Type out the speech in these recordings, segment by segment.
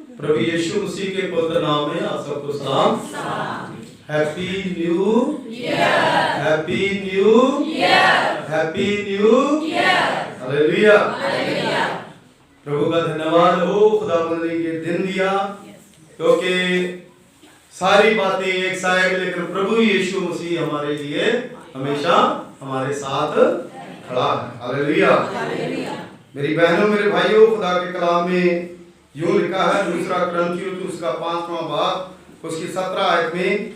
प्रभु यीशु मसीह के पवित्र नाम में आप सबको सलाम। Happy new year, happy new year, happy new year, hallelujah. प्रभु का धन्यवाद हो, खुदावंद ने ये दिन दिया, क्योंकि सारी बातें एक साइड, लेकिन प्रभु यीशु मसीह हमारे लिए हमेशा हमारे साथ खड़ा है। हालेलुया। मेरी बहनों मेरे भाइयों, खुदा के कलाम में यूं लिखा है, दूसरा क्रंथियों उसका 5वां बाब उसकी 17 आयत में,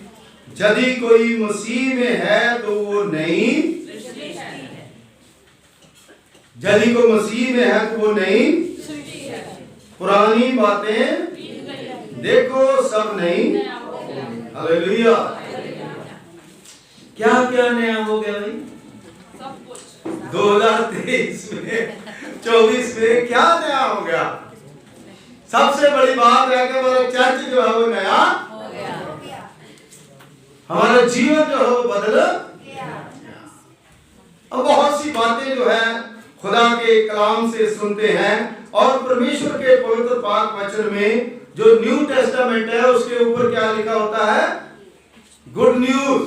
यदि कोई मसीह में है तो वो नई, यदि कोई मसीह में है तो वो नई, पुरानी बातें देखो सब नई। हालेलुया। क्या क्या नया हो गया भाई? 2023 में 24 में क्या नया हो गया? सबसे बड़ी बात है कि हमारा चर्च जो है वो नया हो गया, हमारा जीवन जो है वो बदल गया। अब बहुत सी बातें जो है खुदा के कलाम से सुनते हैं, और परमेश्वर के पवित्र पाक वचन में जो न्यू टेस्टामेंट है उसके ऊपर क्या लिखा होता है? Good news.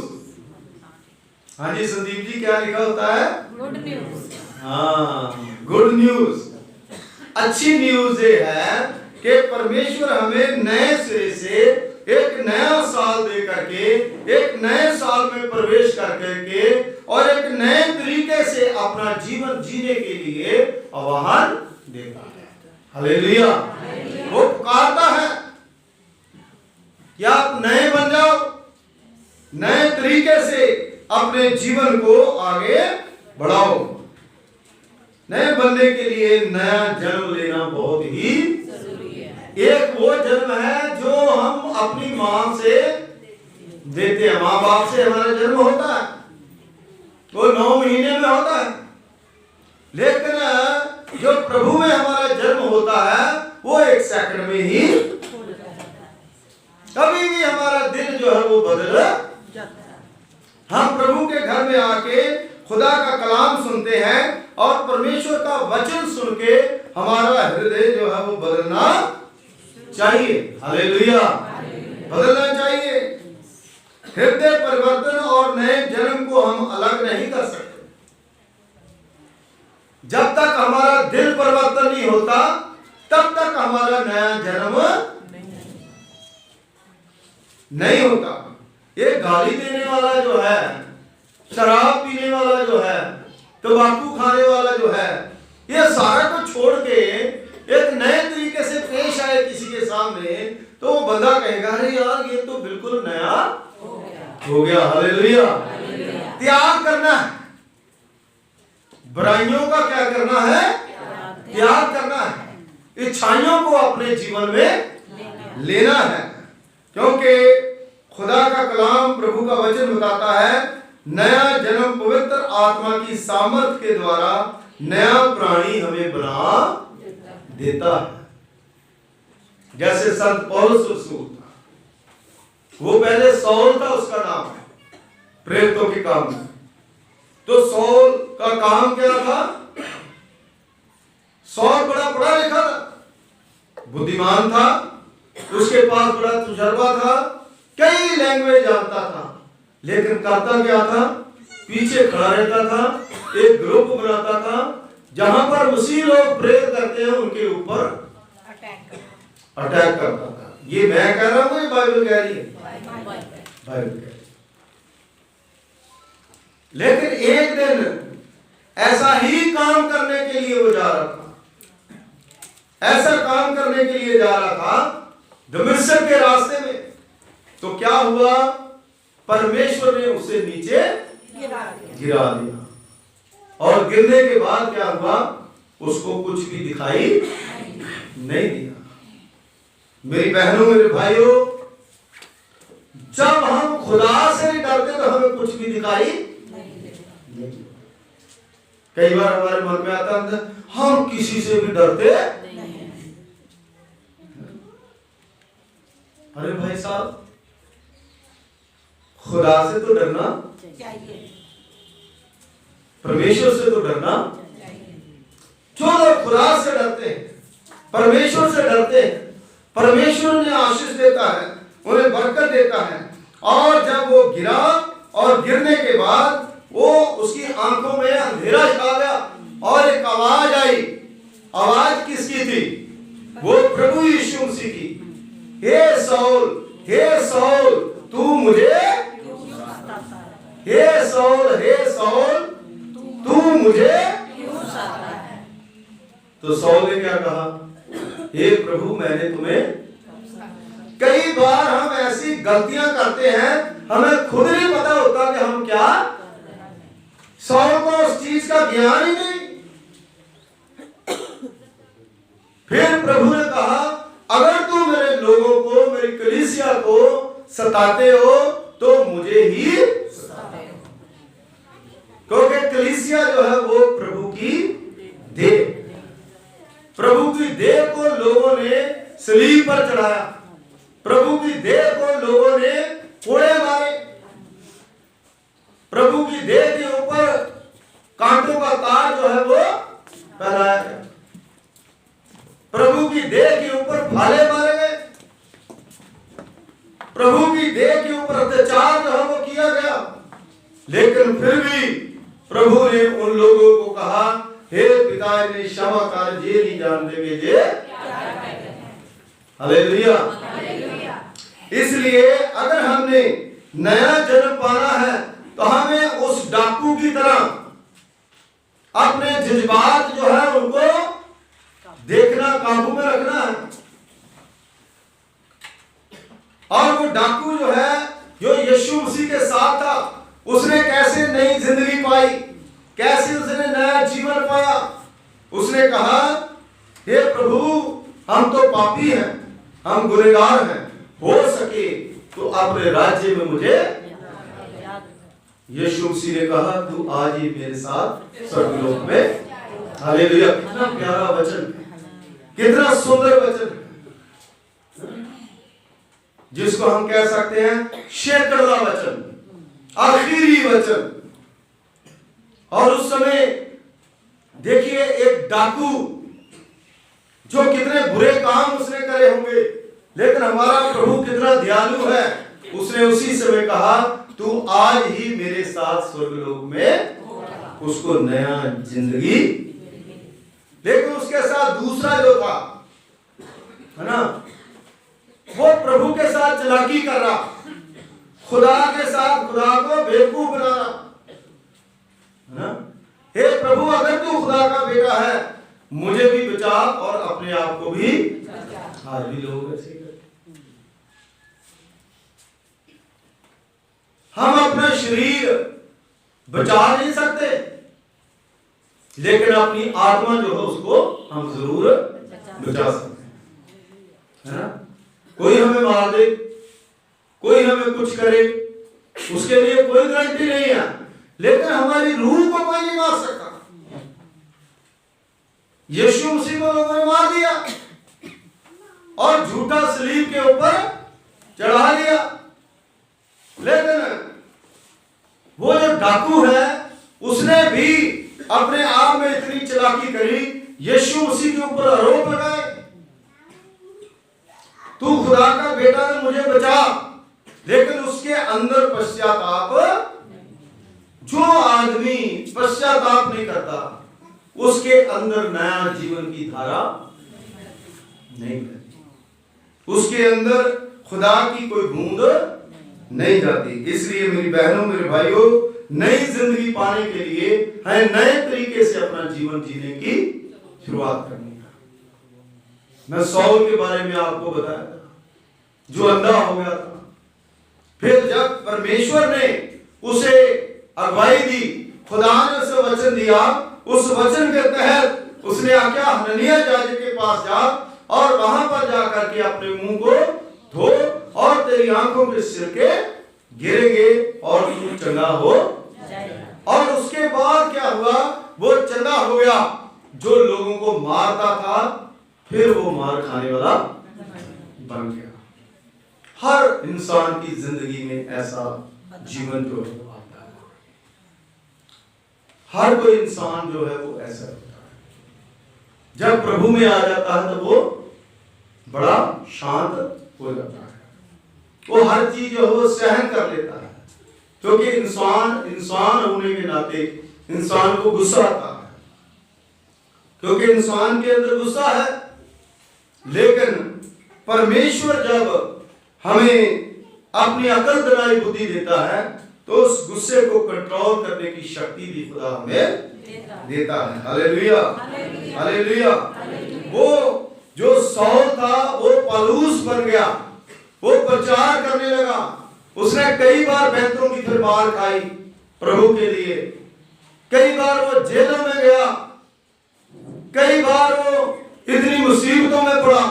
हाँ जी संदीप जी, क्या लिखा होता है? Good news. हाँ, गुड न्यूज। अच्छी न्यूज ये है कि परमेश्वर हमें नए सिरे से एक नया साल दे करके, एक नए साल में प्रवेश कर करके और एक नए तरीके से अपना जीवन जीने के लिए आह्वान देता है। हालेलुया। वो पुकारता है कि आप नए बन जाओ, नए तरीके से अपने जीवन को आगे बढ़ाओ। नए बनने के लिए नया जन्म लेना बहुत ही जरूरी है। एक वो जन्म है जो हम अपनी मां से देते हैं, मां बाप से हमारा जन्म होता है, वो 9 महीने में होता है, लेकिन जो प्रभु में हमारा जन्म होता है वो 1 सेकंड में ही, कभी भी हमारा दिल जो है वो बदल जाता है। हम प्रभु के घर में आके खुदा का कलाम सुनते हैं और परमेश्वर का वचन सुन के हमारा हृदय जो है वो बदलना चाहिए। हालेलुया। बदलना चाहिए। हृदय परिवर्तन और नए जन्म को हम अलग नहीं कर सकते। जब तक हमारा दिल परिवर्तन नहीं होता तब तक हमारा नया जन्म नहीं होता। ये गाली देने वाला जो है, शराब पीने वाला जो है, तंबाकू खाने वाला जो है, ये सारा को छोड़ के एक नए तरीके से पेश आए किसी के सामने, तो वो बंदा कहेगा अरे यार ये तो बिल्कुल नया हो गया। हालेलुया। त्याग करना है, बुराइयों का क्या करना है? त्याग करना है, इच्छाइयों को अपने जीवन में लेना है, क्योंकि खुदा का कलाम प्रभु का वचन बताता है नया जन्म पवित्र आत्मा की सामर्थ के द्वारा नया प्राणी हमें बना देता है। जैसे संत पौलुस रसूल था, वो पहले सौल था, उसका नाम है प्रेरितों के काम में। तो सौल का काम क्या था? सौल बड़ा पढ़ा लिखा था, बुद्धिमान था, उसके पास बड़ा तजुर्बा था, कई लैंग्वेज जानता था, लेकिन करता क्या था? पीछे खड़ा रहता था, एक ग्रुप बनाता था, जहां पर मसीह लोग प्रेयर करते हैं उनके ऊपर अटैक करता था। ये मैं कह रहा हूं, ये बाइबल कह रही है, बाइबल कह रही है। लेकिन एक दिन ऐसा ही काम करने के लिए वो जा रहा था, ऐसा काम करने के लिए जा रहा था दमिश्क के रास्ते में। तो क्या हुआ? परमेश्वर ने उसे नीचे गिरा दिया, और गिरने के बाद क्या हुआ? उसको कुछ भी दिखाई नहीं दिया। मेरी बहनों मेरे भाइयों, जब हम खुदा से नहीं डरते तो हमें कुछ भी दिखाई नहीं। कई बार हमारे मन में आता है हम किसी से भी डरते नहीं। अरे भाई साहब, खुदा से तो डरना चाहिए, परमेश्वर से तो डरना चाहिए। जो लोग खुदा से डरते हैं, परमेश्वर से डरते हैं, परमेश्वर उन्हें आशीष देता है, उन्हें बरकत देता है। और जब वो गिरा और गिरने के बाद वो उसकी आंखों में अंधेरा छा गया और एक आवाज आई। आवाज किसकी थी? वो प्रभु यीशु मसीह की। हे सौल तू मुझे, हे सौल तू मुझे। तो सौल ने क्या कहा? हे प्रभु मैंने तुम्हें। कई बार हम ऐसी गलतियां करते हैं, हमें खुद नहीं पता होता कि हम क्या। सौल को उस चीज का ज्ञान ही नहीं। फिर प्रभु ने कहा अगर तू मेरे लोगों को, मेरी कलीसिया को सताते हो तो मुझे ही सताते हो, क्योंकि कलीसिया जो है वो प्रभु की देह, प्रभु की देह को लोगों ने सलीब पर चढ़ाया, प्रभु की देह को लोगों ने कोड़े मारे, प्रभु की देह के ऊपर कांटों का ताज जो है वो पहनाया गया, प्रभु की देह के ऊपर भाले मारे गए, प्रभु की देह के ऊपर अत्याचार जो है वो किया गया। लेकिन फिर भी प्रभु ने उन लोगों को कहा हे पिता इन्हें क्षमा कर, ये नहीं जानते कि ये हालेलुया। इसलिए अगर हमने नया जन्म पाना है तो हमें उस डाकू की तरह अपने जज्बात जो है उनको देखना, काबू में रखना है। और वो डाकू जो है, जो यीशु मसीह के साथ था, उसने कैसे नई जिंदगी पाई, कैसे उसने नया जीवन पाया। उसने कहा हे प्रभु हम तो पापी हैं, हम गुनहगार हैं, हो सके तो अपने राज्य में मुझे। यीशु मसीह ने कहा तू आज ही मेरे साथ स्वर्गलोक में। हालेलुया। कितना प्यारा वचन, कितना सुंदर वचन, जिसको हम कह सकते हैं शेकड़वा वचन, आखिरी वचन। और उस समय देखिए एक डाकू जो कितने बुरे काम उसने करे होंगे, लेकिन हमारा प्रभु कितना दयालु है। उसने उसी समय कहा तू आज ही मेरे साथ स्वर्गलोक में, उसको नया जिंदगी। लेकिन उसके साथ दूसरा जो था है ना, वो प्रभु के साथ चालाकी कर रहा, खुदा के साथ खुदा को बेवकूफ बना रहा है ना। हे प्रभु अगर तू खुदा का बेटा है मुझे भी बचा और अपने आप को भी। आज भी लोग ऐसे करते, हम अपना शरीर बचा नहीं सकते, लेकिन अपनी आत्मा जो है उसको हम जरूर बचा सकते हैं, है ना। कोई हमें मार दे, कोई हमें कुछ करे, उसके लिए कोई गारंटी नहीं है, लेकिन हमारी रूह को कोई नहीं मार सकता। यीशु मसीह को लोगों ने मार दिया और झूठा सलीब के ऊपर चढ़ा दिया। लेकिन वो जो डाकू है उसने भी अपने आप में इतनी चालाकी करी, यीशु मसीह के ऊपर आरोप लगाए तू खुदा का बेटा है मुझे बचा। लेकिन उसके अंदर पश्चाताप, जो आदमी पश्चाताप नहीं करता उसके अंदर नया जीवन की धारा नहीं बहती, उसके अंदर खुदा की कोई बूंद नहीं जाती। इसलिए मेरी बहनों मेरे भाइयों, नई जिंदगी पाने के लिए हमें नए तरीके से अपना जीवन जीने की शुरुआत करनी है। मैं सौल के बारे में आपको बताया था, जो अंधा हो गया था। फिर जब परमेश्वर ने उसे अगुवाई दी, खुदा ने उसे वचन दिया, उस वचन के तहत उसने आज्ञा हननिया याजक के पास जा और वहां पर जाकर के अपने मुंह को धो और तेरी आंखों के सिरके गिरेंगे और तू चंगा हो जाएगा। और उसके बाद क्या हुआ, वो चंगा हो गया। जो लोगों को मारता था फिर वो मार खाने वाला बन गया। हर इंसान की जिंदगी में ऐसा जीवन जो आता है, हर कोई इंसान जो है वो ऐसा होता है। जब प्रभु में आ जाता है तो वो बड़ा शांत हो जाता है, वो हर चीज जो है वो सहन कर लेता है, क्योंकि इंसान होने के नाते इंसान को गुस्सा आता है, क्योंकि इंसान के अंदर गुस्सा है। लेकिन परमेश्वर जब हमें अपनी अकल दिलाई बुद्धि देता है तो उस गुस्से को कंट्रोल करने की शक्ति भी खुदा हमें देता है। Hallelujah, hallelujah. वो जो सौल था वो पौलुस बन गया, वो प्रचार करने लगा, उसने कई बार बैंतों की फिर मार खाई प्रभु के लिए, कई बार वो जेलों में गया, कई बार वो इतनी मुसीबतों में पड़ा,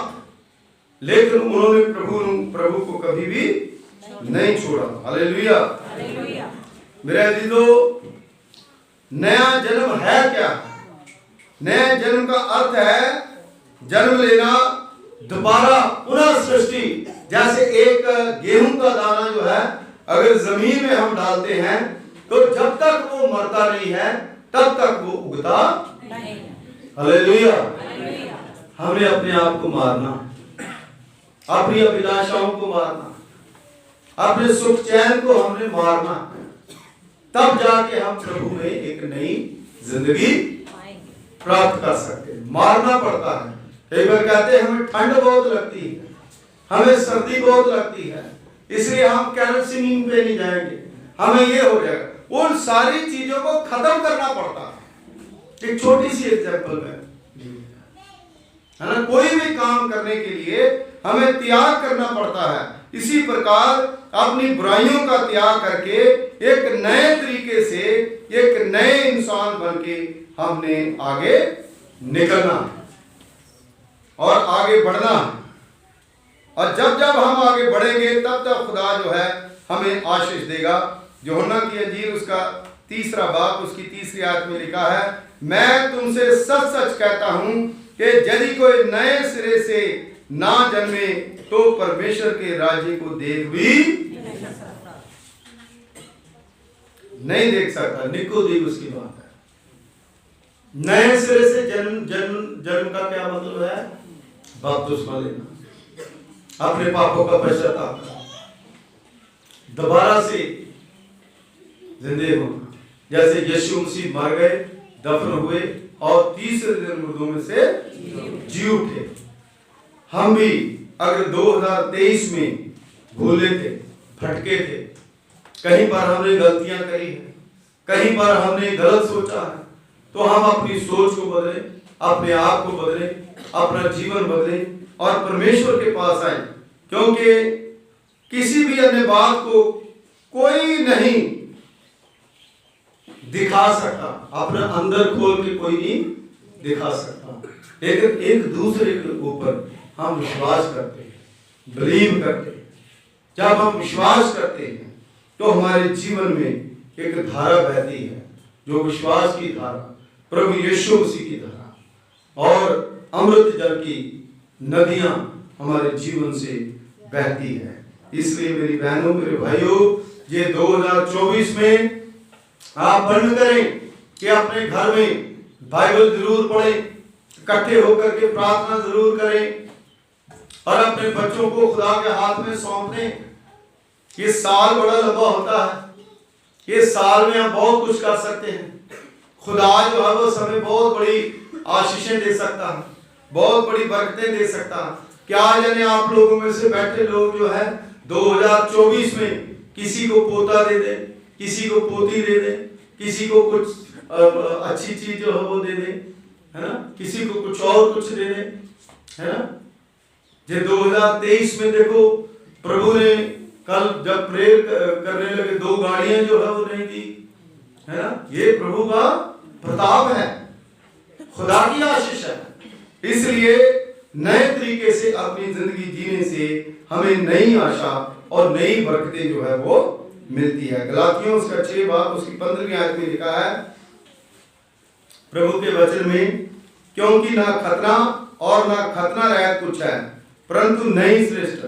लेकिन उन्होंने प्रभु को कभी भी नहीं छोड़ा। हालेलुया, मेरे अजीजों, नया जन्म है क्या? नया जन्म का अर्थ है जन्म लेना, दोबारा पुनः सृष्टि। जैसे एक गेहूं का दाना जो है अगर जमीन में हम डालते हैं तो जब तक वो मरता नहीं है तब तक वो उगता नहीं। हालेलुया। हमने अपने आप को मारना, अपनी अभिलाषाओं को मारना, अपने सुख चैन को हमने मारना, तब जाके हम प्रभु में एक नई जिंदगी प्राप्त कर सकते हैं। मारना पड़ता है। एक बार कहते हैं हमें ठंड बहुत लगती है, हमें सर्दी बहुत लगती है, इसलिए हम कैरल सिंगिंग पे नहीं जाएंगे, हमें ये हो जाएगा। उन सारी चीजों को खत्म करना पड़ता है। एक छोटी सी एग्जांपल है ना, कोई भी काम करने के लिए हमें त्याग करना पड़ता है। इसी प्रकार अपनी बुराइयों का त्याग करके एक नए तरीके से एक नए इंसान बनके हमने आगे निकलना और आगे बढ़ना। और जब जब हम आगे बढ़ेंगे तब तब खुदा जो है हमें आशीष देगा। यूहन्ना की अंजील उसका 3 बाब उसकी 3 आयत में लिखा है, मैं तुमसे सच सच कहता हूं कि यदि कोई नए सिरे से ना जन्मे तो परमेश्वर के राज्य को देख भी नहीं देख सकता। निकोदेमुस की बात है। नए सिरे से जन्म का क्या मतलब है? बपतिस्मा लेना, अपने पापों का पश्चाताप करना, दोबारा से जिंदे होना। जैसे यीशु मसीह मर गए, दफन हुए और तीसरे दिन मुर्दों में से जी उठे, हम भी अगर 2023 में भूले थे, भटके थे, कहीं पर हमने गलतियां करी है, कहीं पर हमने गलत सोचा है, तो हम अपनी सोच को बदलें, अपने आप को बदलें, अपना जीवन बदलें और परमेश्वर के पास आए। क्योंकि किसी भी अन्य बात को कोई नहीं दिखा सकता, अपना अंदर खोल के कोई नहीं दिखा सकता, लेकिन एक दूसरे के ऊपर हम विश्वास करते हैं, बिलीव करते हैं। जब हम विश्वास करते हैं तो हमारे जीवन में एक धारा बहती है, जो विश्वास की धारा, प्रभु यीशु मसीह की धारा, और अमृत जल की नदियां हमारे जीवन से बहती है। इसलिए मेरी बहनों, मेरे भाइयों, ये 2024 में आप बंद करें कि अपने घर में बाइबल जरूर पढ़ें, इकट्ठे होकर के प्रार्थना जरूर करें और अपने बच्चों को खुदा के हाथ में सौंप दें। ये साल बड़ा लंबा होता है, ये साल में हम बहुत कुछ कर सकते हैं। खुदा जो है वो समय बहुत बड़ी आशीषें दे सकता है, बहुत बड़ी बरकतें दे सकता है। क्या जाने आप लोगों में से बैठे लोग जो है 2024 में किसी को पोता दे दे, किसी को पोती दे दे, किसी को कुछ अच्छी चीज जो है वो दे दे, है ना, किसी को कुछ और कुछ दे दे, है ना। ये 2023 में देखो, प्रभु ने कल जब प्रेयर करने लगे 2 गाड़ियां जो है वो नहीं दी, है ना। ये प्रभु का प्रताप है, खुदा की आशीष है। इसलिए नए तरीके से अपनी जिंदगी जीने से हमें नई आशा और नई बरकतें जो है वो मिलती है। गलातियों उसका 6 बाब उसकी 15वीं आयत में लिखा है प्रभु के वचन में, क्योंकि ना खतना और ना खतना रहित कुछ है, परंतु नई सृष्टि,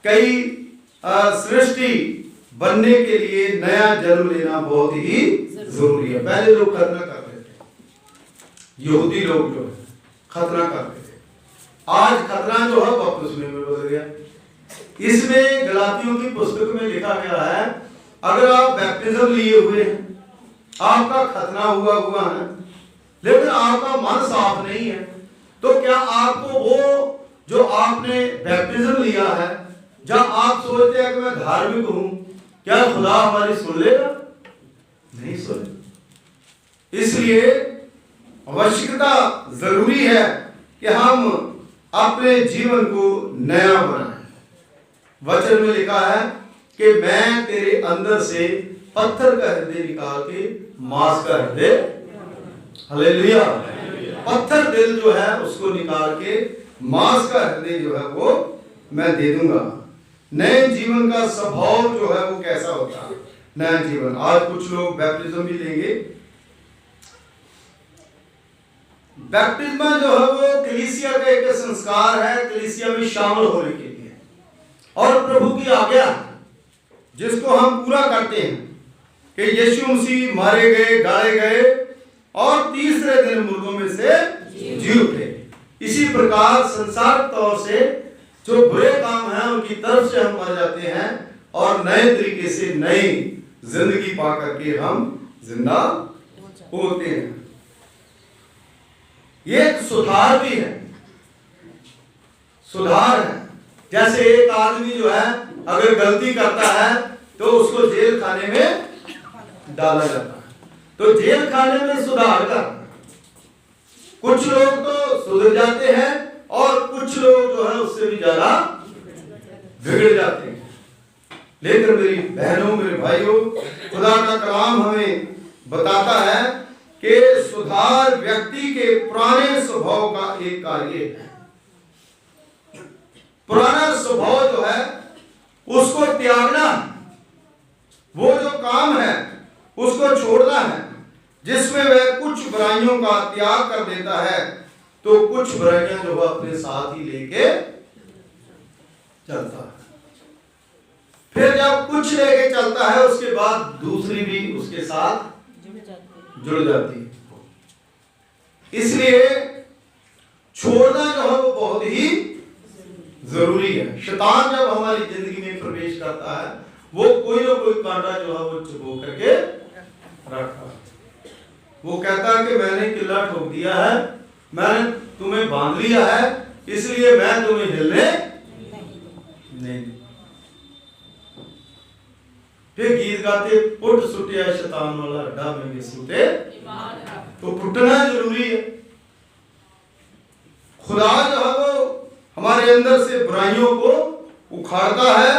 कई सृष्टि बनने के लिए नया जन्म लेना बहुत ही जरूरी है। पहले लोग खतना करते थे, यहूदी लोग जो खतना करते थे, आज खतना जो है बपतिस्मे में बदल गया। इसमें गलातियों की पुस्तक में लिखा गया है, अगर आप बैप्टिज्म लिए हुए हैं, आपका खतना हुआ है, लेकिन आपका मन साफ नहीं है, तो क्या आपको वो जो आपने बैप्टिज्म लिया है, जब आप सोचते हैं कि मैं धार्मिक हूं, क्या खुदा हमारी सुन लेगा? नहीं सुने। इसलिए आवश्यकता जरूरी है कि हम अपने जीवन को नया बनाएं। वचन में लिखा है कि मैं तेरे अंदर से पत्थर का हृदय निकाल के मांस का हृदय, हालेलुया, पत्थर दिल जो है उसको निकाल के मांस का हृदय जो है वो मैं दे दूंगा। नए जीवन का स्वभाव जो है वो कैसा होता है? नया जीवन। आज कुछ लोग बैप्टिज्म भी लेंगे। बैप्टिज्म जो है वो कलीसिया का एक संस्कार है, कलीसिया में शामिल होने के लिए, और प्रभु की आज्ञा जिसको हम पूरा करते हैं कि यीशु मसीह मारे गए, गाड़े गए और तीसरे दिन मुर्दों में से जी उठे। इसी प्रकार संसार तौर से जो बुरे काम हैं उनकी तरफ से हम मर जाते हैं और नए तरीके से नई जिंदगी पा करके हम जिंदा होते हैं। ये एक सुधार भी है, सुधार है। जैसे एक आदमी जो है अगर गलती करता है तो उसको जेल खाने में डाला जाता है, तो जेल खाने में सुधार का कुछ लोग तो सुधर जाते हैं और कुछ लोग जो है उससे भी ज्यादा बिगड़ जाते हैं। लेकिन मेरी बहनों, मेरे भाइयों, खुदा का कलाम हमें बताता है कि सुधार व्यक्ति के पुराने स्वभाव का एक कार्य है। पुराना स्वभाव जो है उसको त्यागना, वो जो काम है उसको छोड़ना है, जिसमें वह कुछ बुराइयों का त्याग कर देता है, तो कुछ बुराइयां जो वह अपने साथ ही लेके चलता है। फिर जब कुछ लेके चलता है उसके बाद दूसरी भी उसके साथ जुड़ जाती है। इसलिए छोड़ना जो है वो बहुत ही जरूरी है। शैतान जब हमारी जिंदगी में प्रवेश करता है वो कोई ना कोई कांटा जो है वो चुभो करके रखता है। वो कहता है कि मैंने किला ठोक दिया है, मैंने तुम्हें बांध लिया है, इसलिए मैं तुम्हें हिलने नहीं। फिर गीत गाते, पुट सुटिया शैतान वाला अड्डा में भी सुटे, तो पुटना जरूरी है। खुदा जो है वो हमारे अंदर से बुराइयों को उखाड़ता है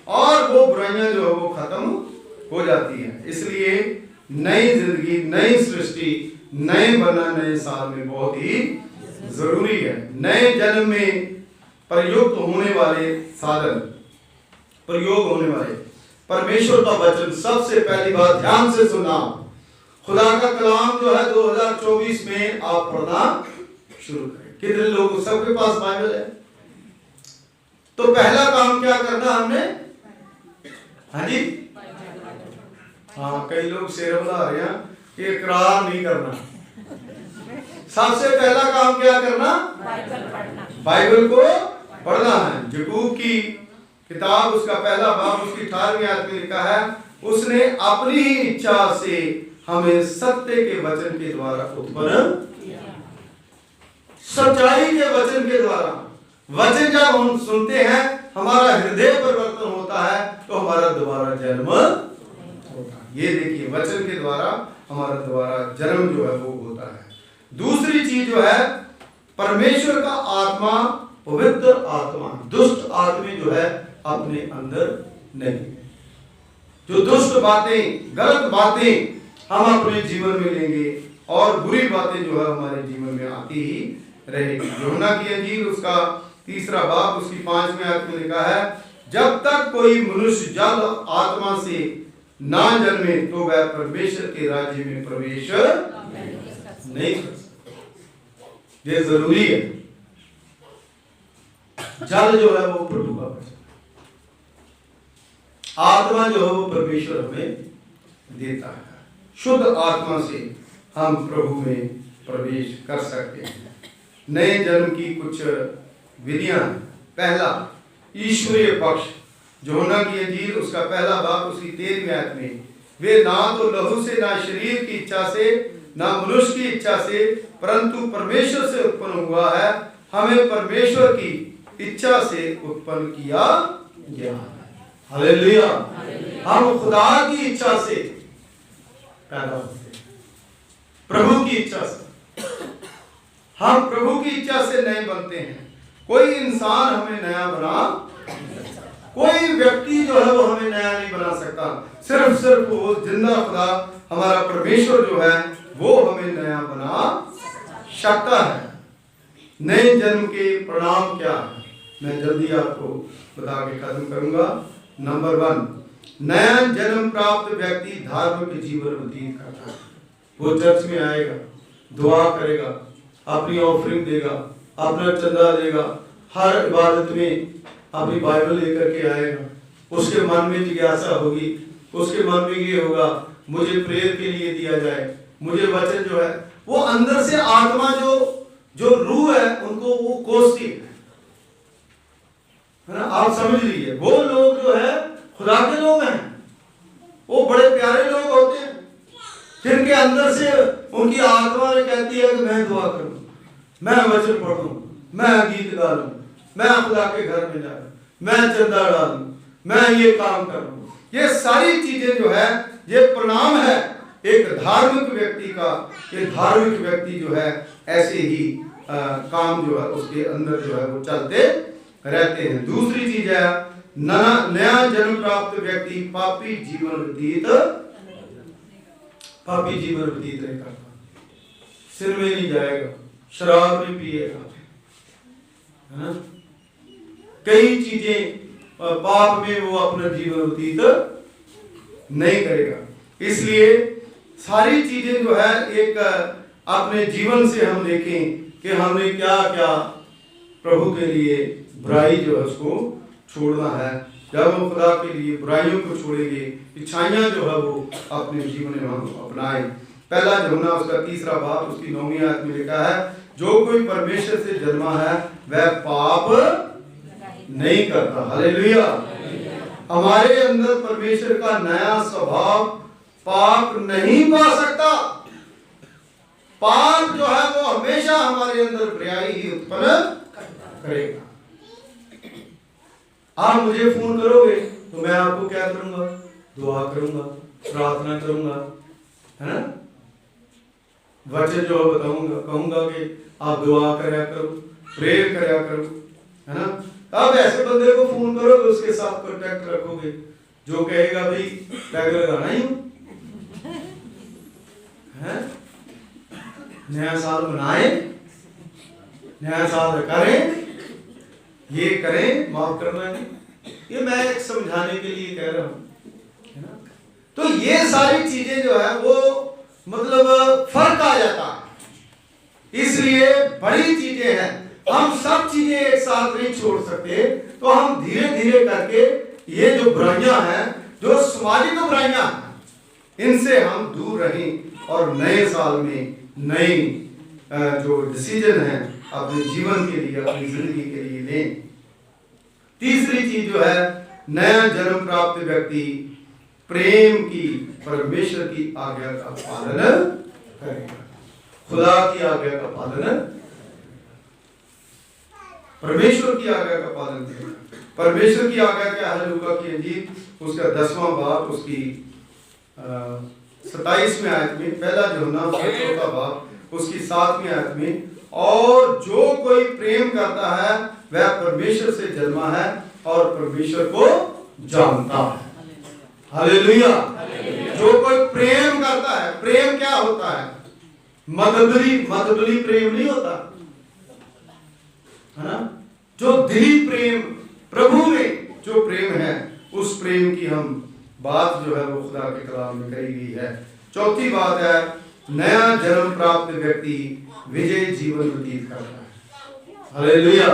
और वो बुराइयां जो है वो खत्म हो जाती हैं। इसलिए नई जिंदगी, नई सृष्टि, नए बना नए साल में बहुत ही जरूरी है। नए जन्म में प्रयुक्त होने वाले साधन, प्रयोग होने वाले परमेश्वर का वचन। सबसे पहली बात ध्यान से सुनना, खुदा का कलाम जो है 2024 में आप पढ़ना शुरू करें। कितने लोग, सबके पास बाइबल है? तो पहला काम क्या करना हमने? हाँ जी, हाँ, कई लोग शेर बना रहे हैं कि इकरार नहीं करना। सबसे पहला काम क्या करना? बाइबल को पढ़ना है। यकूब की किताब उसका पहला बाब उसकी 18वीं आयत में लिखा है, उसने अपनी ही इच्छा से हमें सत्य के वचन के द्वारा उत्पन्न, सच्चाई के वचन के द्वारा। वचन जब हम सुनते हैं हमारा हृदय परिवर्तन होता है, तो हमारा दोबारा जन्म होता है। ये देखिए, वचन के द्वारा हमारा दोबारा जन्म जो है वो होता है। दूसरी चीज जो है, परमेश्वर का आत्मा, पवित्र आत्मा, दुष्ट आत्मा जो है अपने अंदर नहीं। जो दुष्ट बातें, गलत बातें हम अपने जीवन में लेंगे और बुरी बातें जो है हमारे जीवन में आती ही रहेगी। यूहन्ना की इंजील उसका 3रा बाब उसकी 5वीं आयत में लिखा है, जब तक कोई मनुष्य जल आत्मा से ना जन्मे तो वह परमेश्वर के राज्य में प्रवेश नहीं कर सकता। ये जरूरी है। जल जो है वो प्रभु का वचन, आत्मा जो है वो परमेश्वर हमें देता है। शुद्ध आत्मा से हम प्रभु में प्रवेश कर सकते हैं। नए जन्म की कुछ विधियां। पहला, ईश्वरीय पक्ष। यूहन्ना की इंजील उसका पहला बाब उसकी 13वीं आयत में, वे ना तो लहू से, ना शरीर की इच्छा से, ना मनुष्य की इच्छा से, परंतु परमेश्वर से उत्पन्न हुआ है। हमें परमेश्वर की इच्छा से उत्पन्न किया गया है। हालेलुया। हम खुदा की इच्छा से पैदा होते हैं, प्रभु की इच्छा से। हम प्रभु की इच्छा से नए बनते हैं। कोई इंसान हमें नया बना, कोई व्यक्ति जो है वो हमें नया नहीं बना सकता। सिर्फ वो जिंदा खुदा हमारा परमेश्वर जो है वो हमें नया बना सकता है। नए जन्म के परिणाम क्या है, मैं जल्दी आपको बता के खत्म करूंगा। नंबर 1, नया जन्म प्राप्त व्यक्ति धार्मिक जीवन व्यतीत करता है। वो चर्च में आएगा, दुआ करेगा, अपनी ऑफरिंग देगा, अपना चंदा देगा, हर इबादत में अपनी बाइबल लेकर के आएगा। उसके मन में जिज्ञासा होगी, उसके मन में ये होगा मुझे प्रेयर के लिए दिया जाए, मुझे वचन जो है वो अंदर से आत्मा जो रूह है उनको वो कोसती है ना। आप समझ लीजिए, वो लोग जो है खुदा के लोग हैं, वो बड़े प्यारे लोग होते हैं जिनके अंदर से उनकी आत्मा ने कहती है कि मैं दुआ करूं, मैं वचन पढ़ूं, मैं गीत गा लूं, मैं खुदा के घर में जाऊं, मैं चंदा डालूं, मैं ये काम करूं। ये सारी चीजें जो है ये परिणाम है एक धार्मिक व्यक्ति का। ये धार्मिक व्यक्ति जो है ऐसे ही काम जो है उसके अंदर जो है वो चलते रहते हैं। दूसरी चीज है नया जन्म प्राप्त व्यक्ति पापी जीवन व्यतीत नहीं करता। सिर में नहीं जाएगा, शराब नहीं पिएगा, है ना, कई चीजें पाप में वो अपना जीवन व्यतीत नहीं करेगा। इसलिए सारी चीजें जो है एक अपने जीवन से हम देखें कि हमने क्या क्या प्रभु के लिए बुराई जो है उसको छोड़ना है। जब हम खुदा के लिए बुराइयों को छोड़ेंगे, इच्छाइयां जो है वो अपने जीवन में हम अपनाएं। पहला यूहन्ना उसका 3रा बाब उसकी 9वीं आयत में लिखा है, जो कोई परमेश्वर से जन्मा है वह पाप नहीं करता। हालेलुया। हमारे अंदर परमेश्वर का नया स्वभाव पाप नहीं पा सकता। पाप जो है वो हमेशा हमारे अंदर बुराई ही उत्पन्न करेगा। आप मुझे फोन करोगे तो मैं आपको क्या करूंगा, दुआ करूंगा, प्रार्थना करूंगा, है ना, वचन जो बताऊंगा, कहूंगा कि आप दुआ करया करो, प्रेयर करया करो, है ना। आप ऐसे बंदे को फोन करोगे उसके साथ कांटेक्ट रखोगे जो कहेगा भाई टैग लगाना ही है, नया साल मनाए, नया साल करें, ये करें, माफ करना नहीं। ये मैं एक समझाने के लिए कह रहा हूं, है ना। तो ये सारी चीजें जो है वो मतलब फर्क आ जाता है। इसलिए बड़ी चीजें हैं, हम सब चीजें एक साथ नहीं छोड़ सकते। तो हम धीरे धीरे करके ये जो बुराइयां हैं, जो सामाजिक बुराइयां हैं, इनसे हम दूर रहें और नए साल में नई जो डिसीजन है अपने जीवन के लिए, अपनी जिंदगी के लिए लें। तीसरी चीज जो है, नया जन्म प्राप्त व्यक्ति प्रेम की, परमेश्वर की आज्ञा का पालन करेगा। खुदा की आज्ञा का पालन, परमेश्वर की आज्ञा का पालन करेगा। परमेश्वर की आज्ञा क्या है? लूका की इंजील उसका 10वां बाब उसकी 27वें आयत में, पहला यूहन्ना उसका 4था बाब उसकी 7वीं आयत में, और जो कोई प्रेम करता है वह परमेश्वर से जन्मा है और परमेश्वर को जानता है। हालेलुया। जो कोई प्रेम करता है, प्रेम क्या होता है? मतबली प्रेम नहीं होता, है ना। जो दिली प्रेम, प्रभु में जो प्रेम है, उस प्रेम की हम बात जो है वो खुदा के कलाम में कही गई है। चौथी बात है, नया जन्म प्राप्त व्यक्ति विजय जीवन व्यतीत करता है। हालेलुया।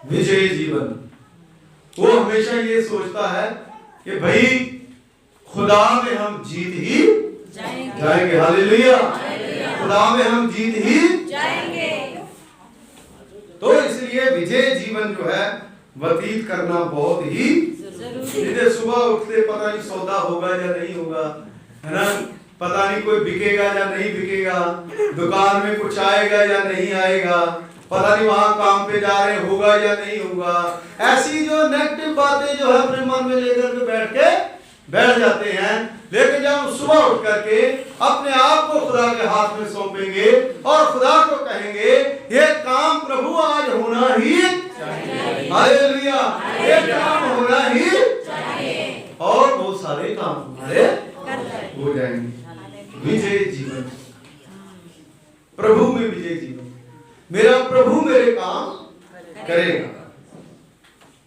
विजय जीवन, वो हमेशा ये सोचता है कि भाई खुदा में हम जीत ही जाएंगे। हालेलुया। खुदा में हम जीत ही जाएंगे। तो इसलिए विजय जीवन जो है व्यतीत करना बहुत ही जरूरी। सुबह उठते पता नहीं सौदा होगा या नहीं होगा, है ना, पता नहीं कोई बिकेगा या नहीं बिकेगा, दुकान में कुछ आएगा या नहीं आएगा, पता नहीं वहां काम पे जा रहे होगा या नहीं होगा, ऐसी जो नेगेटिव बातें जो है अपने मन में लेकर के बैठ जाते हैं। लेकिन जब हम सुबह उठ करके अपने आप को खुदा के हाथ में सौंपेंगे और खुदा को कहेंगे ये काम प्रभु आज होना ही चाहिए, हालेलुया, ये काम होना ही चाहिए, और बहुत सारे काम हमारे हो जाएंगे। विजय जीवन, प्रभु में विजय जीवन, मेरा प्रभु मेरे काम करेगा।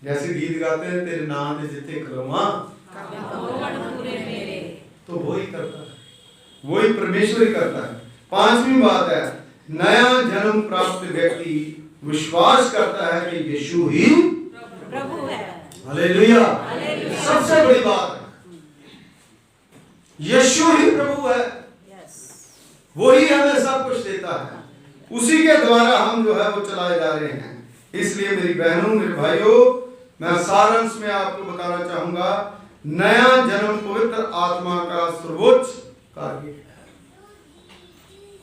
जैसे गीत गाते हैं, तेरे नाम दे जिते कलमा, तो वो ही करता है, वो ही परमेश्वर ही करता है। पांचवी बात है, नया जन्म प्राप्त व्यक्ति विश्वास करता है कि यीशु ही प्रभु है, हालेलुया, सबसे बड़ी बात है, यीशु ही प्रभु है, वो ही हमें सब कुछ देता है, उसी के द्वारा हम जो है वो चलाए जा रहे हैं। इसलिए मेरी बहनों मेरे भाइयों, मैं सारांश में आपको बताना चाहूंगा, नया जन्म पवित्र आत्मा का सर्वोच्च कार्य है,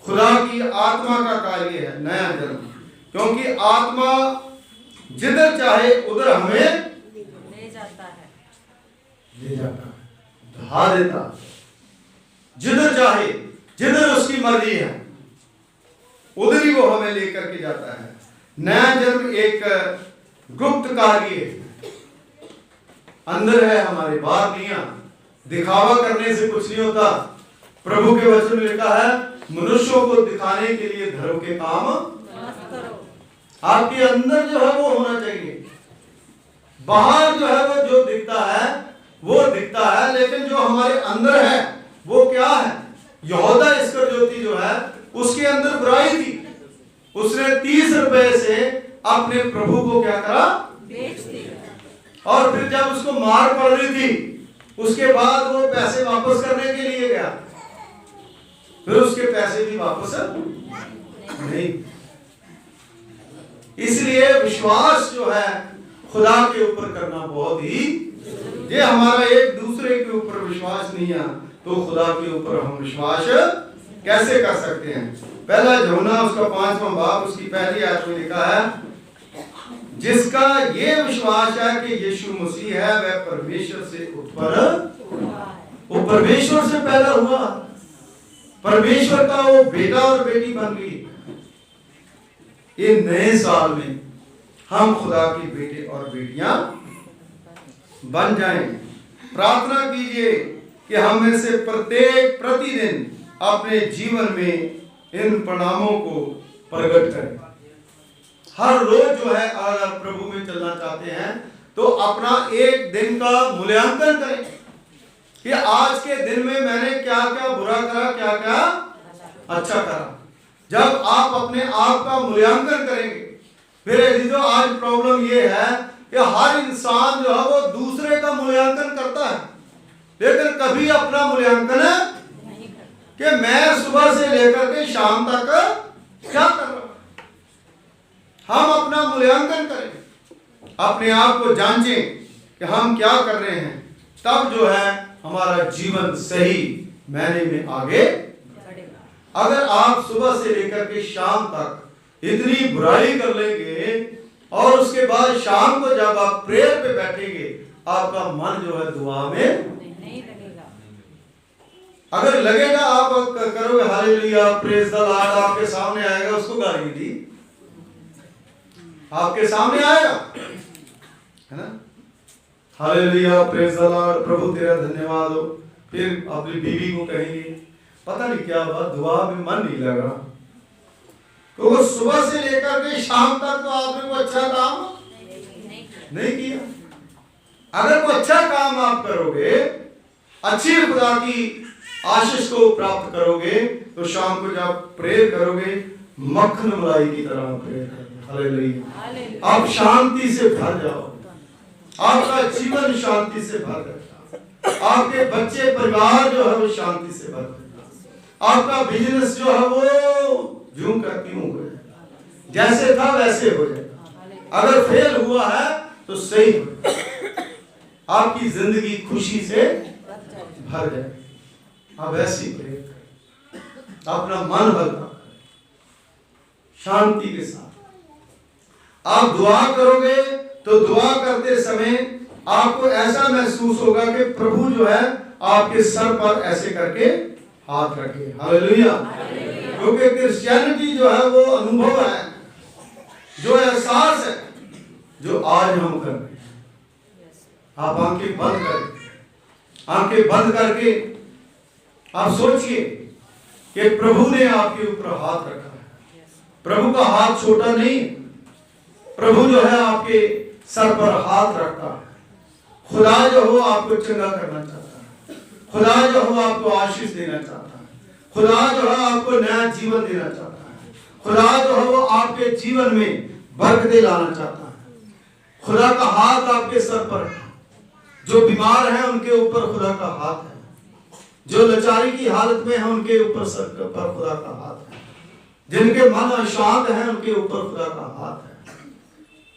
खुदा की आत्मा का कार्य है नया जन्म, क्योंकि आत्मा जिधर चाहे उधर हमें ले जाता है, ढा देता, जिधर चाहे जिधर उसकी मर्जी है उधर ही वो हमें लेकर के जाता है। नया जन्म एक गुप्त कार्य है, अंदर है हमारे, बाहर नहीं है। दिखावा करने से कुछ नहीं होता। प्रभु के वचन में लिखा है, मनुष्यों को दिखाने के लिए धर्म के काम आपके अंदर जो है वो होना चाहिए। बाहर जो है वो जो दिखता है वो दिखता है, लेकिन जो हमारे अंदर है वो क्या है। यहूदा इस्करियोती जो है उसके अंदर बुराई थी, उसने 30 रुपए से अपने प्रभु को क्या करा, बेच दिया। और फिर जब उसको मार पड़ रही थी उसके बाद वो पैसे वापस करने के लिए गया, फिर उसके पैसे भी वापस नहीं। इसलिए विश्वास जो है खुदा के ऊपर करना बहुत ही, ये हमारा एक दूसरे के ऊपर विश्वास नहीं है तो खुदा के ऊपर हम विश्वास कैसे कर सकते हैं। पहला यूहन्ना उसका 5वां बाब उसकी पहली आयत में लिखा है, जिसका ये विश्वास है कि यीशु मसीह है वह परमेश्वर से उत्पन्न, वो परमेश्वर से पैदा हुआ, परमेश्वर का वो बेटा और बेटी बन गई। ये नए साल में हम खुदा के बेटे और बेटियां बन जाएं। प्रार्थना कीजिए कि हम में से प्रत्येक प्रतिदिन अपने जीवन में इन परिणामों को प्रकट करें। हर रोज जो है अगर प्रभु में चलना चाहते हैं तो अपना एक दिन का मूल्यांकन करें कि आज के दिन में मैंने क्या क्या बुरा करा, क्या क्या अच्छा करा। जब आप अपने आप का मूल्यांकन करेंगे, फिर जो आज प्रॉब्लम ये है कि हर इंसान जो है वो दूसरे का मूल्यांकन करता है, लेकिन कभी अपना मूल्यांकन कि मैं सुबह से लेकर के शाम तक क्या कर रहा हूं। हम अपना मूल्यांकन करें, अपने आप को जांचें कि हम क्या कर रहे हैं, तब जो है हमारा जीवन सही मायने में आगे बढ़ेगा। अगर आप सुबह से लेकर के शाम तक इतनी बुराई कर लेंगे और उसके बाद शाम को जब आप प्रेयर पे बैठेंगे आपका मन जो है दुआ में नहीं लगेगा। अगर लगेगा आप करोगे हालेलुया प्रेज द लॉर्ड, आपके सामने आएगा, उसको गाली दी आपके सामने आएगा, है ना, हालेलुया प्रेज द लॉर्ड, प्रभु तेरा धन्यवाद हो। फिर अपनी बीवी को कहेंगे पता नहीं क्या बात, दुआ में मन नहीं लग रहा, तो सुबह से लेकर के शाम तक तो आपने को अच्छा काम नहीं किया। अगर कोई अच्छा काम आप करोगे, अच्छी खुदा की आशीष को प्राप्त करोगे, तो शाम को जब प्रेयर करोगे मक्खन मलाई की तरह प्रेयर करोगे। हालेलुया, आप शांति से भर जाओ, आपका जीवन शांति से भर जाएगा, आपके बच्चे परिवार जो है वो शांति से भर जाएगा, आपका बिजनेस जो है वो यूं का त्यों हो जाएगा, जैसे था वैसे हो जाएगा। अगर फेल हुआ है तो सही, आपकी जिंदगी खुशी से भर जाए। आप ऐसी प्रे करें, अपना मन हल्का करें, शांति के साथ आप दुआ करोगे तो दुआ करते समय आपको ऐसा महसूस होगा कि प्रभु जो है आपके सर पर ऐसे करके हाथ रखे। हालेलुया। क्योंकि क्रिश्चियनिटी जो है वो अनुभव है, जो एहसास है, जो आज हम कर रहे हैं। आप आंखें बंद करके आप सोचिए कि प्रभु ने आपके ऊपर हाथ रखा है। प्रभु का हाथ छोटा नहीं, प्रभु जो है आपके सर पर हाथ रखता है। खुदा जो हो आपको चंगा करना चाहता है, खुदा जो हो आपको आशीष देना चाहता है, खुदा जो है आपको नया जीवन देना चाहता है, खुदा जो है वो आपके जीवन में बरकतें लाना चाहता है। खुदा का हाथ आपके सर पर है। जो बीमार हैं उनके ऊपर खुदा का हाथ है, जो लाचारी की हालत में है उनके ऊपर सर पर खुदा का हाथ है, जिनके मन अशांत हैं उनके ऊपर खुदा का हाथ है,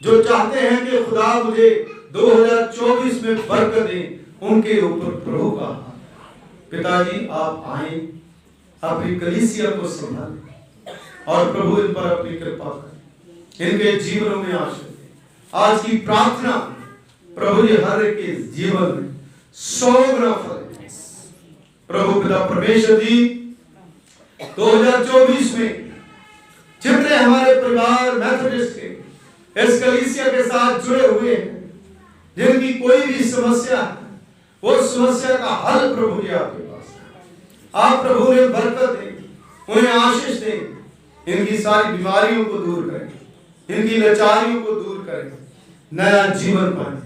जो चाहते हैं कि खुदा मुझे 2024 में बरकत दे उनके ऊपर प्रभु का हाथ। पिताजी आप आए, अपनी कलीसिया को संभालें और प्रभु इन पर अपनी कृपा करें, इनके जीवनों में आशीष दें। आज की प्रार्थना प्रभु जी हर एक के जीवन में 100 गुना फल दे। प्रभु पिता परमेश्वर जी 2024 में जितने हमारे परिवार मेथोडिस्ट के इस कलीसिया के साथ जुड़े हुए हैं, जिनकी कोई भी समस्या है, वो समस्या का हल प्रभु जी आपके पास है। आप प्रभु ने बरकत दें, उन्हें आशीष दें, इनकी सारी बीमारियों को दूर करें, इनकी लाचारियों को दूर करें, नया जीवन पाएं,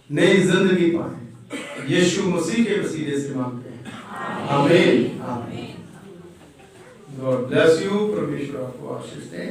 नई जिंदगी पाएं। यीशु मसीह के वसीले से मांगते हैं, आमीन। God bless you. परमेश्वर आपको आशीष दें।